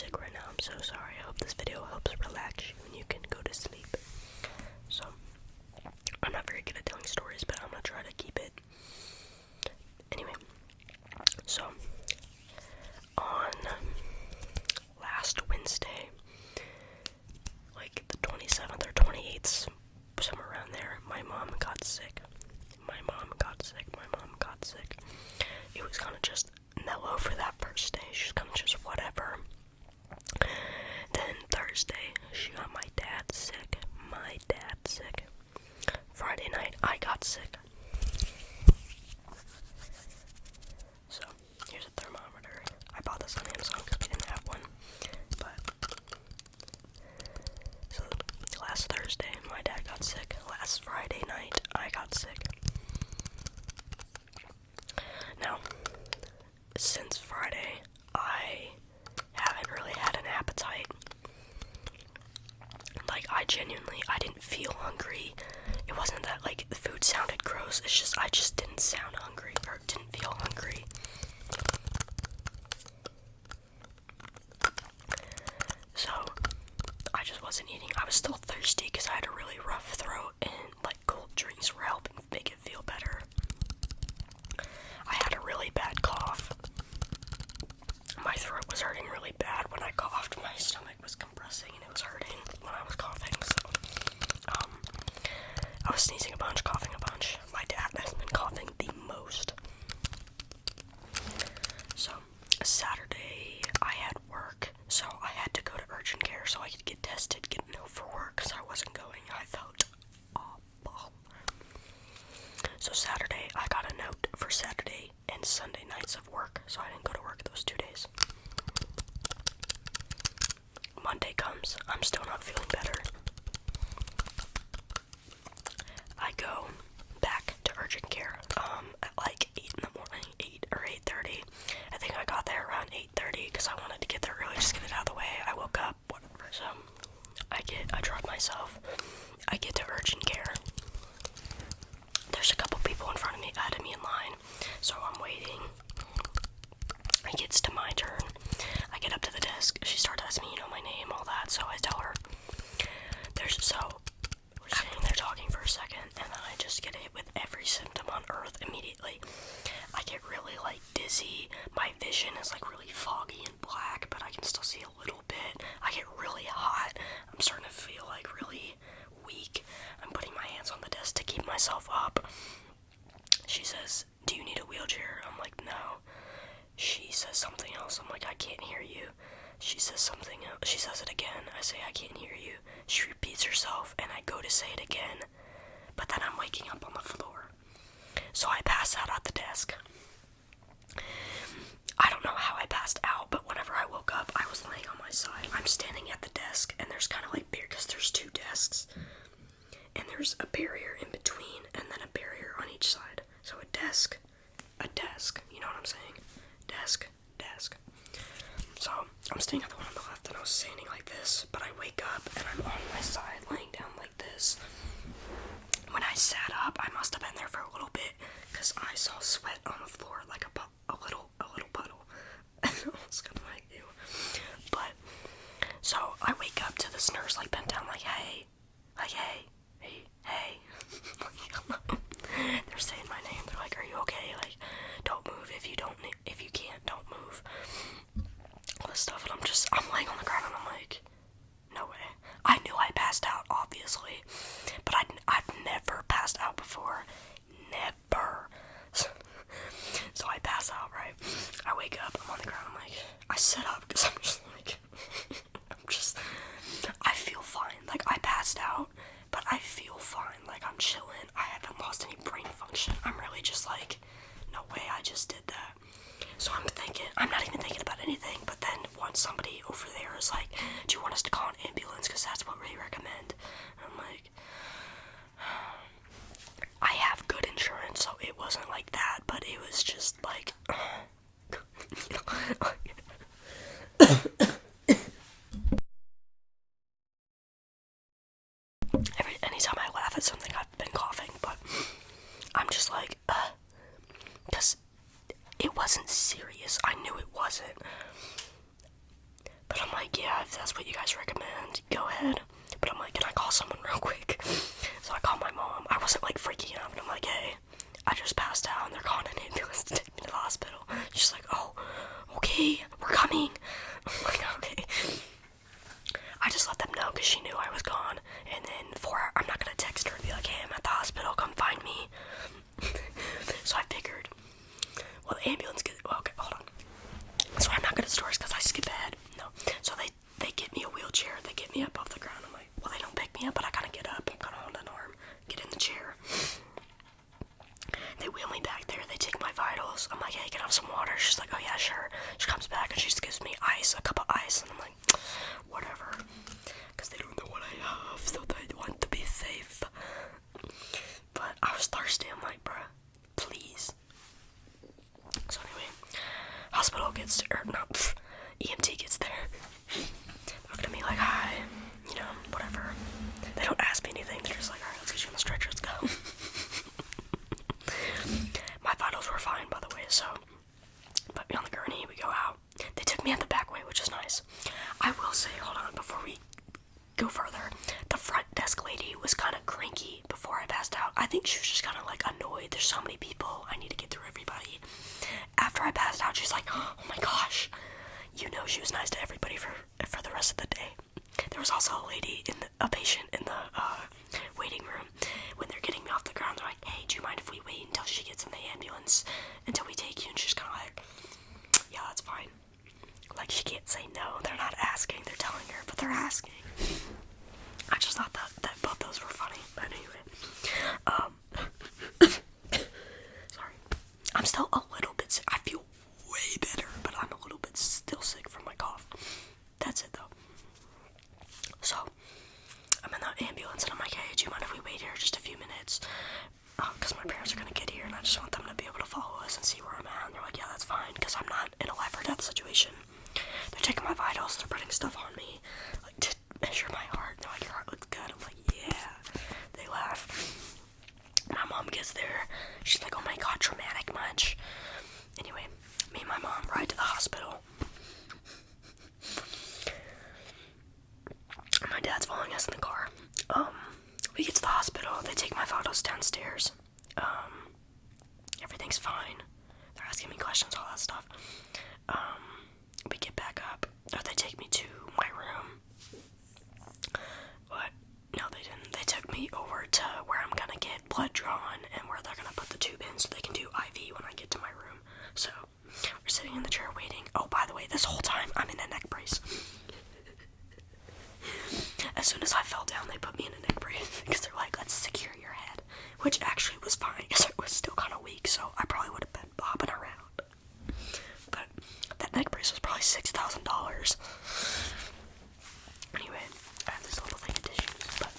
sick right now. I'm so sorry. I hope this video helps relax you and you can go to sleep. So, I'm not very good at telling stories, but I'm gonna try to keep it. Anyway, so, on last Wednesday, like the 27th or 28th, somewhere around there, my mom got sick. It was kind of just mellow for that first day. She was kind of just whatever. Then Thursday, she got my dad sick. Friday night, I got sick. So, here's a thermometer. I bought this on Amazon because we didn't have one. But, so last Thursday, my dad got sick. Last Friday night, I got sick. Now, since Friday, I haven't really had an appetite. Like, I didn't feel hungry. It wasn't that, like, the food sounded gross. It's just, I just didn't sound hungry, or didn't feel hungry. So, I just wasn't eating. I was still thirsty because I had a really rough throat, and, like, cold drinks were helping make it feel better. I had a really bad cough. My throat was hurting really bad when I coughed. My stomach was compressing and it was hurting when I was coughing, so I was sneezing a bunch, coughing a bunch. My dad has been coughing the most. So, Saturday I had work, so I had to go to urgent care so I could get tested, get a note for work, because I wasn't going. I felt awful. So Saturday I got a note for Saturday and Sunday nights of work, so I didn't go to work those 2 days. Monday comes, I'm still not feeling better. I go back to urgent care at like 8 in the morning, 8 or 8:30. I think I got there around 8:30 because I wanted to get there early, just get it out of the way. I woke up, whatever. So I drive myself. I get to urgent care. There's a couple people in front of me, ahead of me in line, so I'm waiting. It gets to my turn. I get up to the desk. She starts asking me, my name, all that. So I tell her. We're sitting there talking for a second, and then I just get hit with every symptom on earth immediately. I get really, dizzy. My vision is, really foggy and black, but I can still see a little bit. I get really hot. I'm starting to feel, really weak. I'm putting my hands on the desk to keep myself up. She says, "Do you need a wheelchair?" I'm like, "No." She says something else. I'm like, "I can't hear you." She says something else. She says it again. I say, "I can't hear you." She repeats herself, and I go to say it again. But then I'm waking up on the floor. So I pass out at the desk. I don't know how I passed out, but whenever I woke up, I was laying on my side. I'm standing at the desk, and there's kind of because there's 2 desks. And there's a barrier in between, and then a barrier on each side. So a desk, you know what I'm saying? Desk. So, I'm staying at the one on the left, and I was standing like this, but I wake up, and I'm on my side, laying down like this. When I sat up, I must have been there for a little bit, because I saw sweat on the floor, like a little puddle. I was kind of like, ew. But, so, I wake up to this nurse, bent down, hey. They're saying my name. They're like, "Are you okay? Don't move. If you can't, don't move." All this stuff, and I'm laying on the ground, and I'm like, no way. I knew I passed out, obviously, but I've never passed out before. Never. So I pass out, right? I wake up, I'm on the ground, I sit up, because I'm just I feel fine. I passed out, but I feel fine. I'm chilling. I haven't lost any brain function. I'm really just no way I just did that. So I'm not even thinking about anything, but then once somebody over there is like, "Do you want us to call an ambulance? Because that's what we recommend." And I'm like, I have good insurance, so it wasn't like that, but it was just anytime I laugh at something, I've been coughing, but I'm just because it wasn't serious. I knew it wasn't, but I'm like, yeah, if that's what you guys recommend, go ahead. But I'm like, can I call someone real quick? So I called my mom. I wasn't like freaking out, but I'm like, hey, I just passed out and they're calling an ambulance to take me to the hospital. She's like, oh, okay, we're coming. I'm like, okay. I just let them know because she knew I was gone. And then I'm not going to text her and be like, hey, I'm at the hospital, come find me. So I figured, well, the ambulance okay, hold on. So I'm not good at stories because I skip ahead. No. So they get me a wheelchair. They get me up off the ground. I'm like, well, they don't pick me up, but I kind of get up. I'm kind of on an arm. Get in the chair. They wheel me back there. They take my vitals. I'm like, hey, can I have some water? She's like, oh, yeah, sure. She comes back and she just gives me ice, a cup of ice. And I'm like, whatever. Because they don't know what I have, so they want to be safe. But I was thirsty. I'm like, bruh, please. So anyway, hospital gets there, EMT gets there. Looking at me like, hi, whatever. They don't ask me anything. They're just like, alright, let's get you on the stretcher, let's go. My vitals were fine, by the way, so put me on the gurney, we go out. They took me out the back way, which is nice. I will say, hold on, before we go further, the front desk lady was kind of cranky before I passed out. I think she was just kind of like annoyed. There's so many people. I need to get through everybody. After I passed out, she's like, oh my gosh. She was nice to everybody for the rest of the day. There was also a patient in the waiting room. When they're getting me off the ground, they're like, hey, do you mind if we wait until she gets in the ambulance, until we take you? And she's kind of like, yeah, that's fine. Like, she can't say no. They're not asking. They're telling her, but they're asking. I just thought that both those were funny. But anyway. Sorry. I'm still a little bit sick. I feel way better, but I'm a little bit still sick from my cough. That's it, though. So, I'm in the ambulance, and I'm like, hey, do you mind if we wait here just a few minutes? Because my parents are going to get here, and I just want them to be able to follow us and see where I'm at. And they're like, yeah, that's fine, because I'm not in a life or death situation. They're taking my vitals, they're putting stuff on me, like, to measure my heart. They're like, your heart looks good. I'm like, yeah. They laugh. My mom gets there. She's like, oh my god, traumatic much? Anyway, me and my mom ride to the hospital. My dad's following us in the car. We get to the hospital. They take my vitals downstairs. Everything's fine. They're asking me questions, all that stuff. We get back up. They take me to my room. But no, they didn't. They took me over to where I'm gonna get blood drawn and where they're gonna put the tube in so they can do IV when I get to my room. So we're sitting in the chair waiting. Oh, by the way, this whole time I'm in a neck brace. As soon as I fell down, they put me in a neck brace because they're like, let's secure your head. Which actually was fine because it was still kind of weak, so I probably would have been bobbing around. But that neck brace was probably $6,000. Anyway, I have this little thing of tissues, but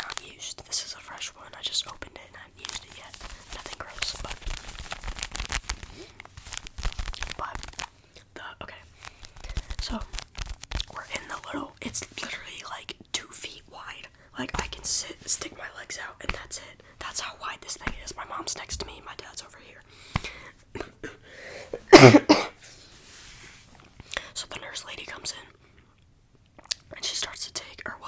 not used. This is a fresh one. I just opened it and I haven't used it yet. Nothing gross, but okay. So we're in the little. It's literally like 2 feet wide. Like, I can stick my legs out, and that's it. That's how wide this thing is. My mom's next to me, my dad's over here. So the nurse lady comes in, and she starts to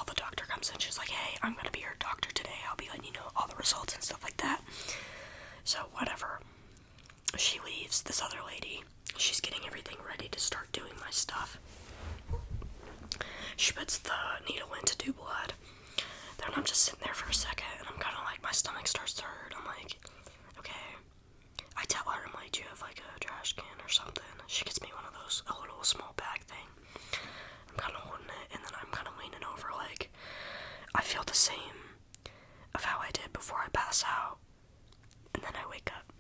the doctor comes in, she's like, hey, I'm gonna be your doctor today. I'll be letting you know all the results and stuff like that. So, whatever. She leaves. This other lady, she's getting everything ready to start doing my stuff. She puts the needle in to do blood. Then I'm just sitting there for a second, and I'm kind of like, my stomach starts to hurt. I'm like, okay. I tell her, I'm like, do you have like a trash can or something? She gets me one of those, a little small bag thing. I'm kind of holding it, and then I'm kind of leaning over, like, I feel the same of how I did before I pass out. And then I wake up.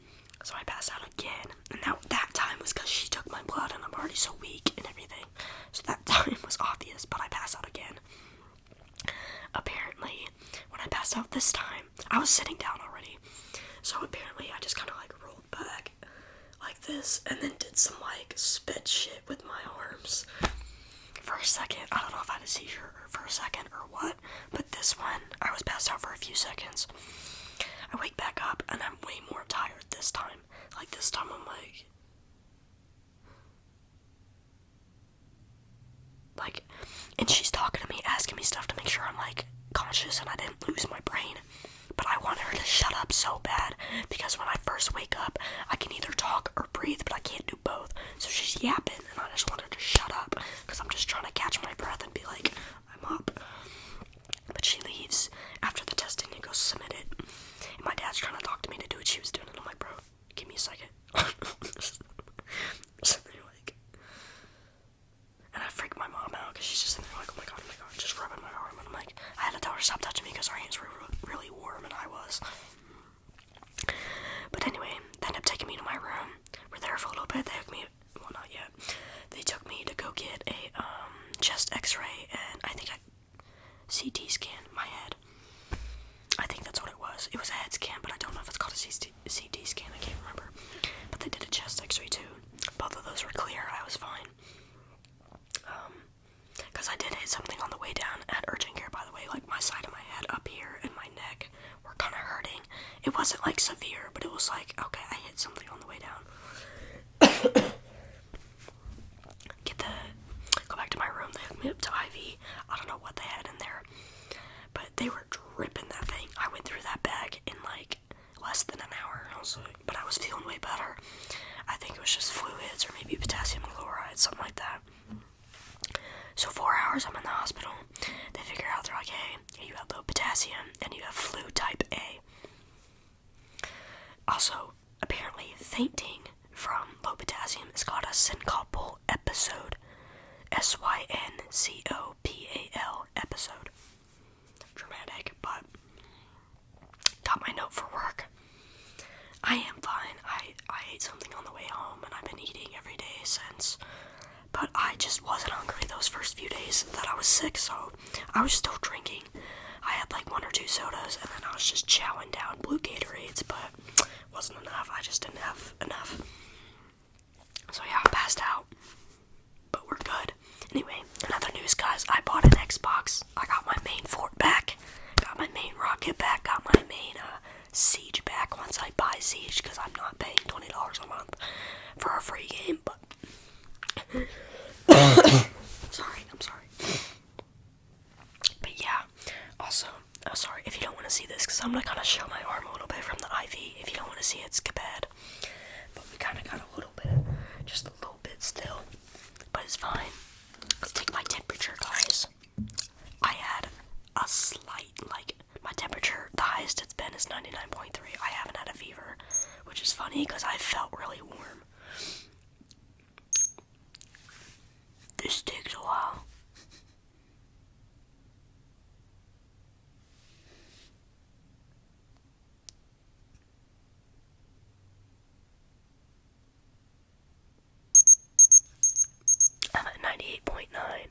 So I pass out again. And now that time was because she took my blood, and I'm already so weak and everything. So that time was obvious, but I pass out again. Apparently, when I passed out this time, I was sitting down already. So apparently I just kind of like rolled back like this and then did some like spit shit with my arms. For a second, I don't know if I had a seizure for a second or what, but this one, I was passed out for a few seconds. I wake back up and I'm way more tired this time. Like this time I'm like, And she's talking to me, asking me stuff to make sure I'm like conscious and I didn't lose my brain. But I want her to shut up so bad, because when I first wake up, I can either talk or breathe, but I can't do both. So she's yapping, and I just want her to shut up, because I'm just trying to catch my breath and be like, I'm up. But she leaves after the testing and goes submit it. And my dad's trying to talk to me to do what she was doing, and I'm like, bro, give me a second. And I freak my mom out, because she's just sitting there like, oh my god, just rubbing my arm. And I'm like, I had to tell her to stop touching me, because her hands were really warm, and I was. But anyway, they ended up taking me to my room. We're there for a little bit. They took me, well, not yet. They took me to go get a chest x-ray, and I think I CT scan my head. I think that's what it was. It was a head scan, but I don't know if it's called a CT scan. I can't remember. But they did a chest x-ray too. Both of those were clear. I was fine. Because I did hit something on the way down at urgent care, by the way. Like, my side of my head up here and my neck were kind of hurting. It wasn't like severe, but it was like, okay, I hit something on the way down. Go back to my room. They hooked me up to IV. I don't know what they had in there, but they were dripping that thing. I went through that bag in like less than an hour. But I was feeling way better. I think it was just fluids or maybe potassium chloride, something like that. So 4 hours I'm in the hospital. They figure out, they're like, hey, you have low potassium and you have flu type A. Also, apparently fainting from low potassium is called a syncopal episode. SYNCOPAL episode. Dramatic, but got my note for work. I am fine. I ate something on the way home, and I've been eating every day since. But I just wasn't hungry those first few days that I was sick, so I was still drinking. I had like 1 or 2 sodas, and then I was just chowing down blue Gatorades, but it wasn't enough. I just didn't have enough. So yeah, I passed out. But we're good. Anyway, in other news, guys, I bought an Xbox. I got my main fort back. Got my main rocket back. Got my main Siege back once I buy Siege, because I'm not paying $20 a month for a free game, but... I'm sorry. But yeah, also, sorry if you don't want to see this, because I'm going to kind of show my arm a little bit from the IV. If you don't want to see it, skip ahead. But we kind of got a little bit, just a little bit still. But it's fine. Let's take my temperature, guys. I had a slight, like, my temperature, the highest it's been is 99.3. I haven't had a fever, which is funny because I felt really warm. This takes a while. I'm at 98.9.